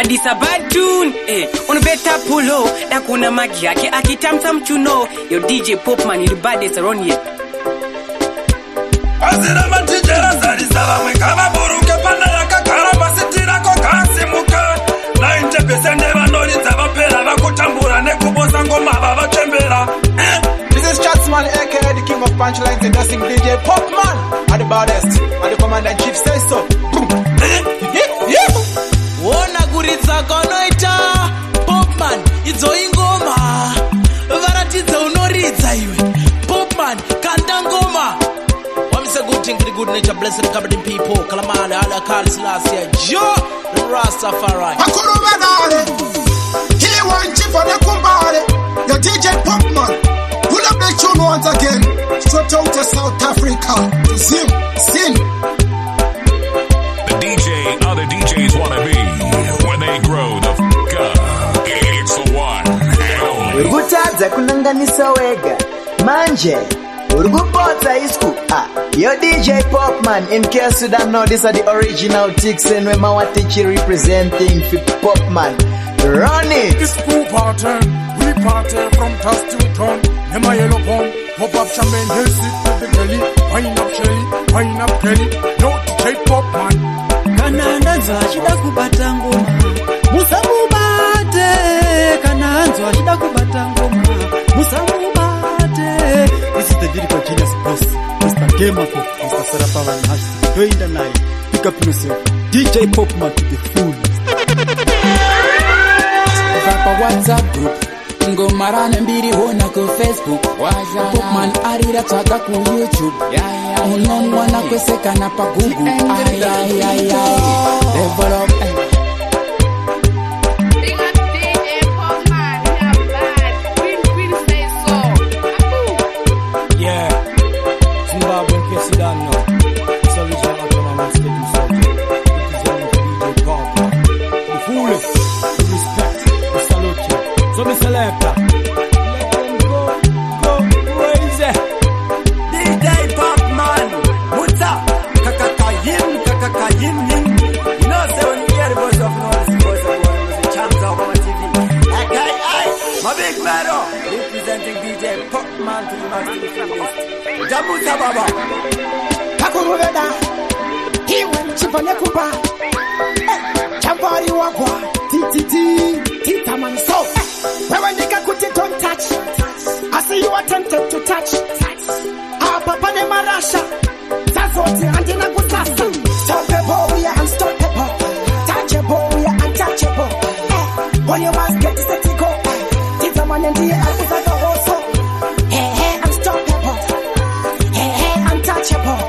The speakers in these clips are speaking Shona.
Addis a bad tune, on better pull up. Nakuna magi yake akitamta mchuno. Yo DJ Popman, you the baddest around here. Azira matijera zari sala mwekava buruke panda yaka karamba sitira ko kasimuka 90% vanori zavapera vakutambura nekubosa ngoma vavachembera. This is Chatsman aka the king of punchlines and dusting DJ Popman at the baddest and the commander-in-chief says so. Wona kuridza konoita Popman idzo ingoma varatidza unoridza iwe Popman kanda ngoma wamise kuti ngiri good nature blessed covered people kalamale ala kalis last year jo Rastafari Akuruba dare he want you for the kumbare the DJ Popman pull up the tune once again straight out to South Africa to Sin the DJ other DJs wanna be when they grow the f*** up. It's the one and only. Urgutadza kunanganisa wega manje urgupotsa isku yo DJ Popman. In case you don't know, these are the original Tixen when Mawatichi representing for Popman. Run it. It's cool party, we party from town to town. Nema yellow bomb, pop up champagne, hey sit with the belly, wine up Shelly, wine up Kelly. No DJ Popman. Kananza shida kubata ngoma musamubate kananza shida kubata ngoma musamubate. This is the lyrical genius boss Mr. Gamako, Mr. Sarapava Nash. During the night, pick up yourself DJ Popman to the fullest. Vapa WhatsApp group ngomarana mbiri hona ku Facebook Popman arira tsaka ku YouTube unongwana kwesekana pa Google level up yeah Zimbabwe kesi dano solution autonomous schedule subject representing DJ Popman the fullest respect the salute you. So me selector, let them go crazy. DJ Popman, Muta, kakakayim. You know, say when you hear the voice of noise, the voice of one of the champs of our TV. Okay, my big man, representing DJ Popman to the master list. Jamuta Baba. Kakuruveda he went chipone kupa Chambari wakwa Tita man so when they got kuti don't touch I see you attempted to touch Papa de Marasha Zazoti and in a gusasa Stoppable, we are unstoppable Touchable, we are untouchable When you must get to set to go Tita man and the Alpha also Hey, unstoppable Hey, untouchable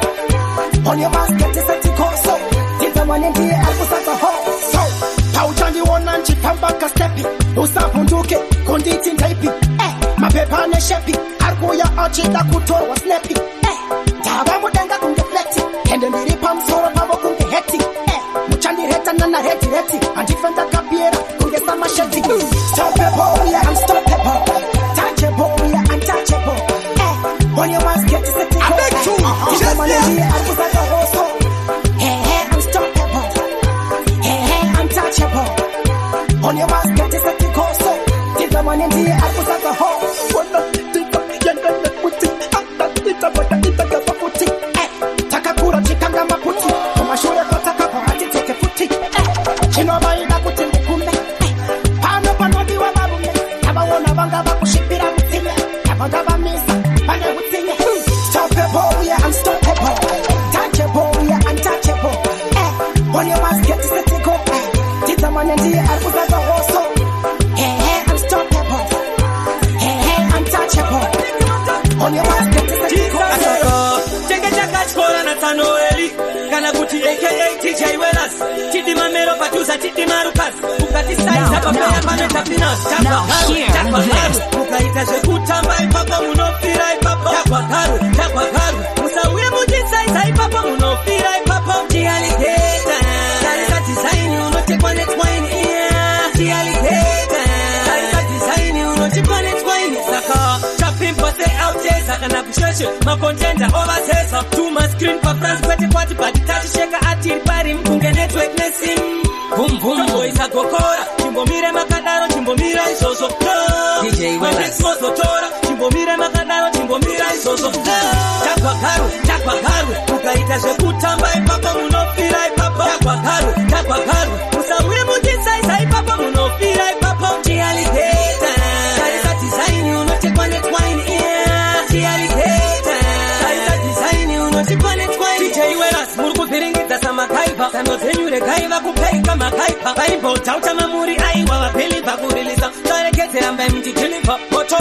When you must get to set to go so Tita man and the Alpha so Pauchandi one and chipamba stepping usapunduke konditi ndaipi mapepa neshepi arkuya achida kutorwa snappy tava mudenga kundeflect ende ndiri pamusoro pavo kunge heti muchandireta nana reti andifenda kapiera kunge samasheti stoppable we are unstoppable touchable we are untouchable when you must get to set to go tisamanendiye arkusaka hoso unstoppable untouchable when you must get to set to go so tisamanendiye arkusaka hoso takakura chikanga maputi kumashure kotaka pamati teke futi chino baida kuti mukume pano panodiwa varume avawona vanga vakushipira mutsime avanga vamisa pane utsinye stoppable we are unstoppable touchable we are untouchable when you must get to set to go tisamane ndiye arikuzaza hoso unstoppable untouchable when you must get to set to go Noeli, kana kuti aka TJ Welas, Chidi Mamero Patusa, Chidi Marukas, Ukati Sai, Tapapaya, Tapinas, Tapakaru, Ukaita Sekutamba, Papa Munofira, Papa, Tapakaru, Musawe Mujisai, Papa Munofira, Papa, Gialicata, Sarisa design, you know, take one next wine, Gialicata, Sarisa design, you know, take one next wine, Saka, Chapin, Pate, out there, Sakana Pushashu, Makontenta, overseas, to my screen, Papa, Party, touch, shake, at your party, Munga network, Nessim, boom, boom, boys, I go call. simozotora chimbomira makadaro chimbomira izozo chakwa karwe ukaita zvekutamba ipapo munofira ipapo chakwa karwe usauye muchisaisa ipapo munofira ipapo chialigeta tarisa design unochekwa netwine chialigeta tarisa design unochekwa netwine DJ Weras muri kuvhiringidza samakaipa sando dzenyu regaiva kupeika makaipa vaibhota utamamuri aiwa vapeliva kurilisa tarekedzera mbai mutitilipa moto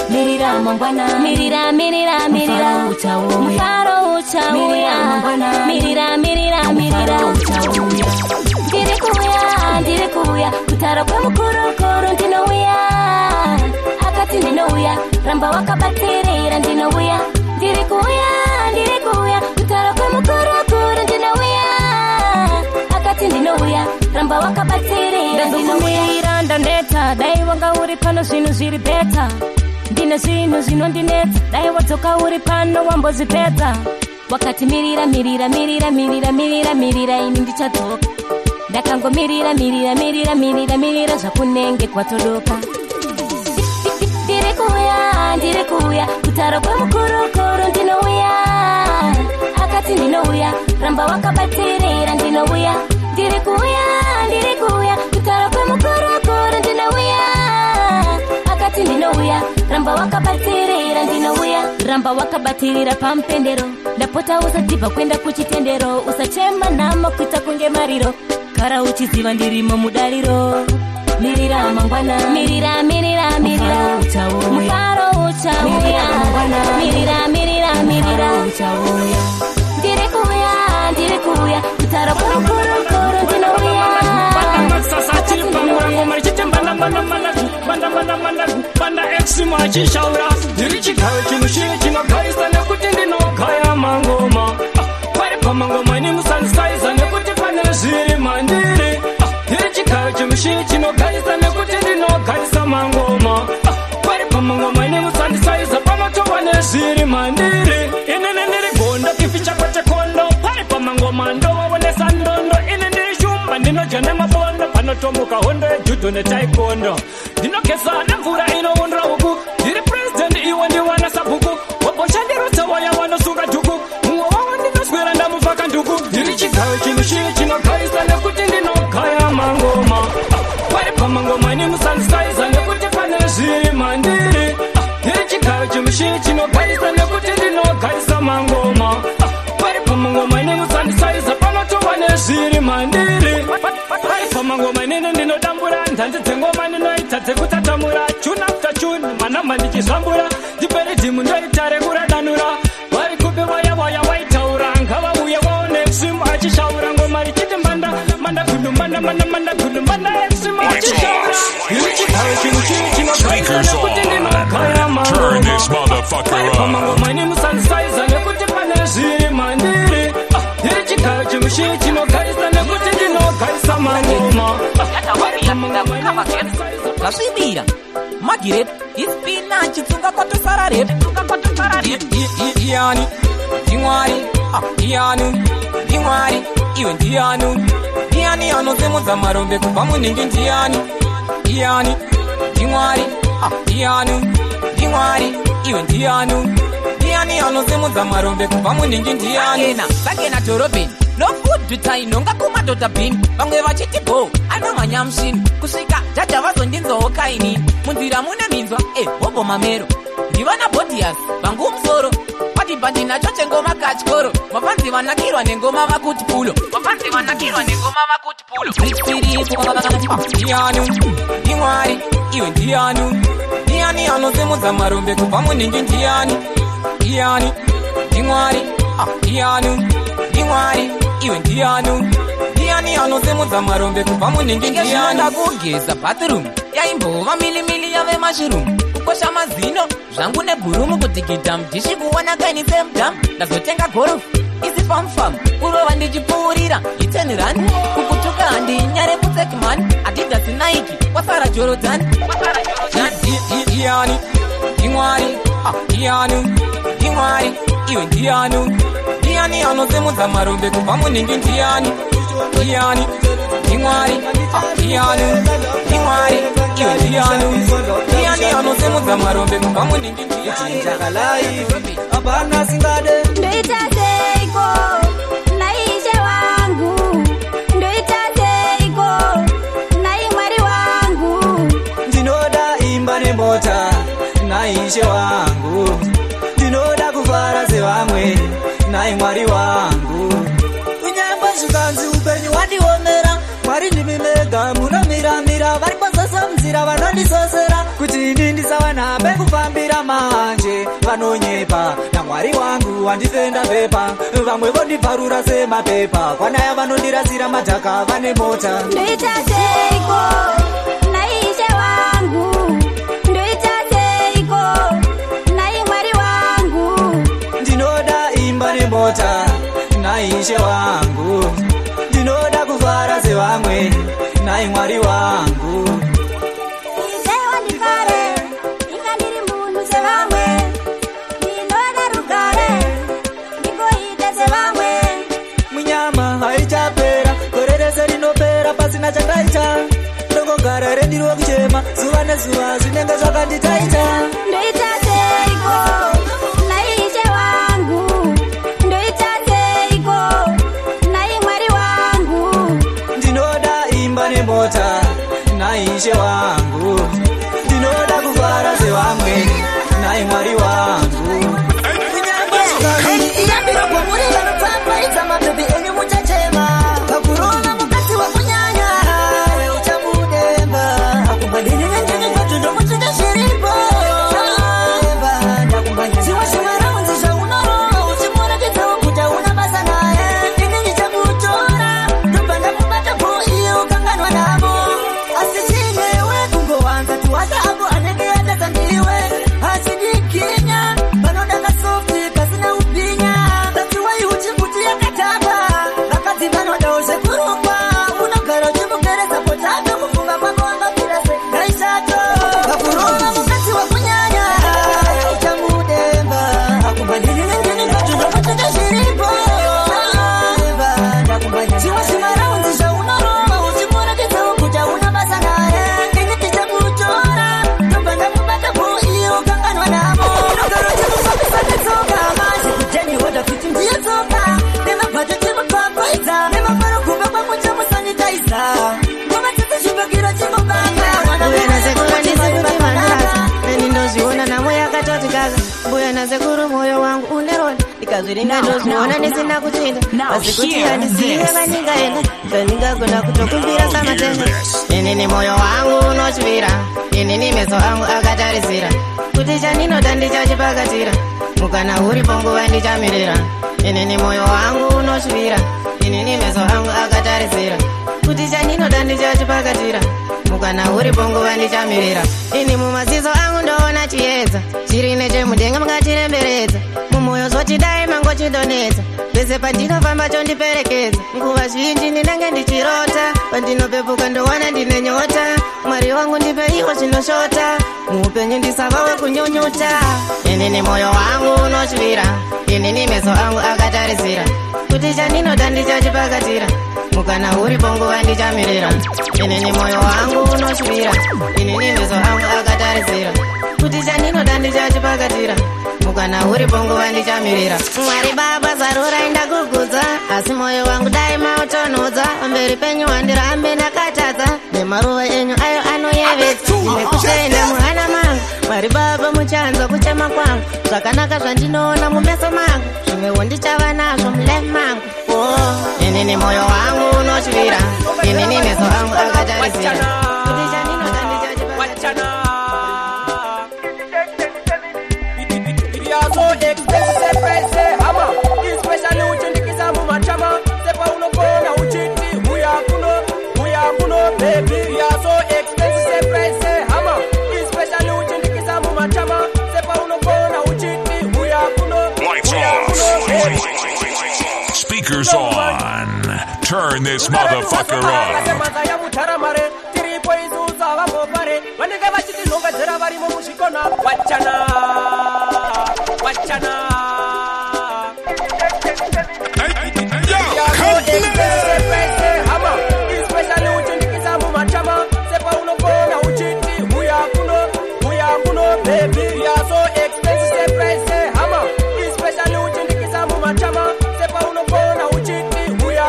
mirira mangwana mirira mufaro uchauya mirira ndiri kuya kutara kwemukurukuru ndinouya akati ndinouya ramba wakabatirira ndinouya ndiri kuya kutara kwemukurukuru ndinouya akati ndinouya ramba wakabatirira ndinouya ndaneta dai wanga uri pano zvinhu zviri beta ndine zvinhu zvinondinetsa dai wadzoka uri pano wambozvipedza wakati mirira ini ndichadzoka ndakangomirira zvakunenge kwatodoka ndiri kuya kutara kwemukurukuru ndinouya akati ndinouya ramba wakabatirira ndinouya ndiri kuya kutara kwemukurukuru ndinouya akati ndinouya ramba wakabatirira ndinouya ramba wakabatirira pampendero ndapota usadhibha kwenda kuchitendero usachema nama kuita kunge mariro kara uchiziva ndirimo mudariro mirira mangwana mirira mufaro uchauya mirira uchauya ndiri kuya kutara kwemukurukuru ndinouya banda exima chishaura ndiri chigaro chimushini chinogaisa nekuti ndinogaya mangoma pari pamangoma nimusandisaiza nekuti pane zviri mandiri ndiri chigaro chimushini chinogaisa nekuti ndinogaisa mangoma pari pamangoma nimusandisaiza panotova nezviri mandiri inini ndiri gondo kificha kwete kondo pari pamangoma ndovaonesa ndondo ini ndiri shumba ndinodya nemabondo panotomuka hondo yejudho netaikondo ndinogesa nemvura inoundra huku ndiri president iwe ndiwana sabhuku wabochandirutsa waya wanosunga dhuku mumwe wavo ndinoswera ndamuvaka nduku ndiri chigayo chimushini chinogaisa nekuti ndinogaya mangoma pari pamangoma nimusandisaiza nekuti pane zviri mandiri ndiri chigayo chimushini chinogaisa nekuti ndinogaisa mangoma pari pamangoma nimusandisaiza panotova nezviri mandiri pari pamangoma inini ndinodambura ndanzi dzengoma ndinoita dzekutatamura tune after tune manamba ndichizvambura ndiperidhimu ndoita rekuradanura vari kupi waya waitaura ngavauye waone exim achishaura ngoma richiti mbanda gundu mbanda exim achishaura iri chigaro chimuchini chinogaisa nekuti ndinogaya mangoma nimusandisaiza nekuti pane zviri mandiri iri chigaro chimuchini chinogaisa nekuti ndinogaisa mangoma zvasvibira magirep ispinachi tsunga kwatosara rep iyani ndimwari ndimwari iwe ndiyani anosemudza marombe kubva muningi ndiyani ndimwari ndimwari iwe ndiyani anosemudza marombe kubva muningi ndiyani sakena dhorobheni nofudhutai nhonga kumadhodha bhini vamwe vachiti go anomhanya mushini kusvika jaja vazondinzwawo kainini munzira mune minzwa hobho mamero ndivana bhodhias vangu musoro wadhibha ndinacho chengoma kachikoro mafanzi vanakirwa nengoma vakuti pulo ndimwari iwe ndiyani anosemudza marombe kubva muningi ndiyani ndimwari ndimwari iwe ndiyani anosemudza marombe kubva muningi ndiyani kugeza bathroom yaimbova milimili yave mashirumu kukosha mazino zvangu nebhurumu kudigidha mudhishi kuona kaini semudhamu ndazotenga gorofu isi pamufamu kurova ndichipfuurira iteni rani kukutuka handinyare mutsekimani adidhasi naiki kwasara jorodhani ndimwari ndimwari iwe ndiyani anosemudza marombe kubva muningi ndiyani Diani, Dimari, Diani, Dimari, Diani, Diani, anosemuza marombe pamuningi Chakalai, abana singade. Ndoita seiko, naishe wangu. Ndoita seiko, nai mwari wangu. Ndinoda imba nemota, naishe wangu. Ndinoda kuvara sevamwe, nai mwari wangu. Unyamba zvikanzi upenyu wandiomera, Mwari ndimimega munomiramira, vari pasasa mzira vanondisosera, kuti ini ndisava nabe kufambira manje. Vanonyepa naMwari wangu wandifenda pepa, vamwe vondibvarura semapepa, kwanaya vanondirasira madhaka vane mota. Ndoita seiko, naishe wangu. Ndoita seiko, nai mwari wangu. Ndinoda imba nemota, naishe wangu. Ndinoda kuvara sevamwe, nai Mwari wangu. Isewa ndikare, ingandiri munhu sevamwe. Ndinoda rugare, ndingoite sevamwe. Munyama haichapera, gore rese rinopera pasina chandaita. Ndongogara rendiro kuchema, zuva nezuva zvinenge zvakanditaita. Ndoita seiko, naishe wangu. Ndoita seiko, nai mwari wangu. Ndinoda imba nemota, naishe wangu. Ndinoda kuvara sevamwe, nai Mwari wangu. Sekuru moyo wangu unerona ikaziringa ndozviona nisina kuchinda asi kuti handisiye vanikaenda ndandingagona kutokumbira samatenga. Inini moyo wangu unotyvira, inini meso angu akatarisira, kuti chandinoda ndichachipakatira, mukana uripo nguva ndichamirira. Inini moyo wangu unotyvira, inini meso angu akatarisira, kuti chandinoda ndichachipakatira, mukana uripo nguva ndichamirira. Ini mumaziso angu ndoona chiedza, chiri nechemudenga mukatiremberedza, mumwoyo zoti dai mangochidonedza, pese pandinofamba chondiperekedza. Nguva zhinji ndinenge ndichirota, pandinopepuka ndowana ndine nyota. Mwari wangu ndipe iwo zvinoshota, muupenyu ndisavawe kunyunyuta. Inini moyo wangu unotyvira, inini meso angu akatarisira, kuti chandinoda ndichachipakatira, mukana uripo nguva ndichamirira. Inini moyo wangu unotyvira, inini meso angu akatarisira, kuti chandinoda ndichachipakatira, mukana uripo nguva ndichamirira. Mwari Baba zarura indakugudza, asi moyo wangu dai mautonhodza, pamberi penyu wandirambe ndakatadza, nemaruva enyu ayo anoyevedza, nekushenda muhana mangu. Mwari Baba muchanzwa kuchema kwangu, zvakanaka zvandinoona mumeso mangu, zvimwewo ndichava nazvo mulife mangu. Inini moyo wangu unotyvira, inini meso angu akatarisira, kuti chandinoda ndichachipakatira. Speakers on. Turn this motherfucker up. Yo, baby. We are so expensive, say price, say hammer. Especially uchindikisa mumachama. Sepa unopona uchiti. Uya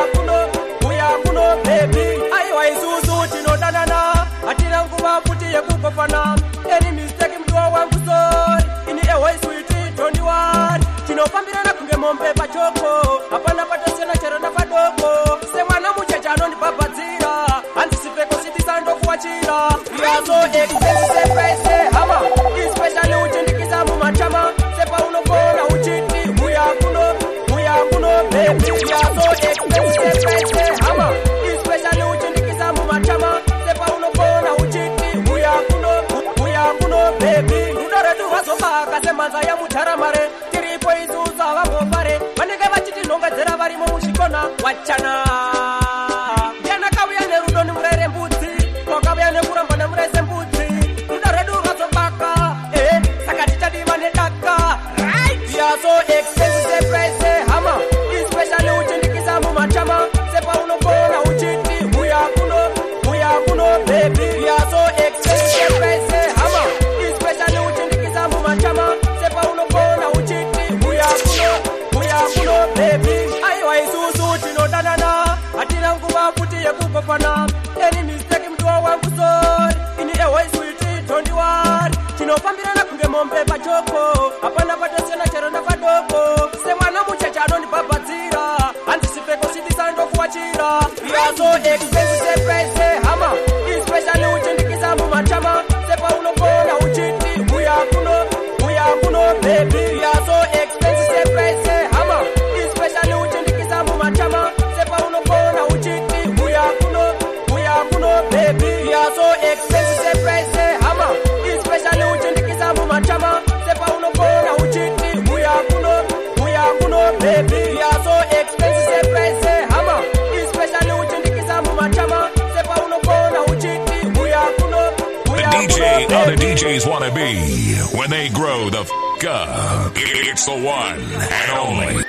kuno, baby. Aiwa isuzu chinodanana. Atina nguva futi yekukofana. Any mistake mtuwa wangu sorry. Ini ewa isuiti, don't worry. Chinopambirana kunge mombe pachoko. Hapana patosiana chero na padoko. Se mwana muchachano ni babadzira. Anticipate kusitisa ndo kuachira. We are so expensive, say price, say hammer. Especially uchindikisa mumachama. Sepa unopona uchiti. Uya kuno, baby. We are so expensive, say price, say hammer. Especially uchindikisa mumachama. Sepa unopona uchiti. Uya kuno, baby. Udoredu wasopaka semanza ya mutaramare. Tiripo izuza vangopare. Vanenge vachiti nhongadzera varimo mushikona. Wachana. Yana kavuya nerudo nimurere mbudzi. Wakavuya nekuramba nemurese mbudzi. Udoredu wasopaka. Saka tichadiva nedaka. Right. We are so expensive, say price, say hammer. Especially uchindikisa mumachama. Sepa unopona uchiti. Uya kuno, baby. We are so expensive, say price, say hammer. Especially uchindikisa mumachama. Sepa unopona uchiti. Uya kuno, baby. Aiwa isuzu chinodanana. Atina nguva futi yekukofana. Any mistake mtuwa wangu sorry. Ini ewa isuiti, don't worry. Chinopambirana kunge mombe pachoko. Hapana patosiana chero na padoko. Se mwana muchachano ni babadzira. Anticipate kusitisa ndo kuachira. We are so expensive, say price, say hammer. Especially uchindikisa mumachama. Sepa unopona uchiti. Uya kuno, baby. We are so expensive, say price, say hammer. Especially uchindikisa mumachama. Sepa unopona uchiti. Uya kuno, baby. We are so expensive, say price, say hammer. Especially uchindikisa mumachama. Sepa unopona uchiti. Uya kuno, baby. We are so expensive, say price, say hammer. Especially uchindikisa mumachama. Sepa unopona uchiti. Uya kuno, DJ other DJs wanna be when they grow the f*** up. It's the one and only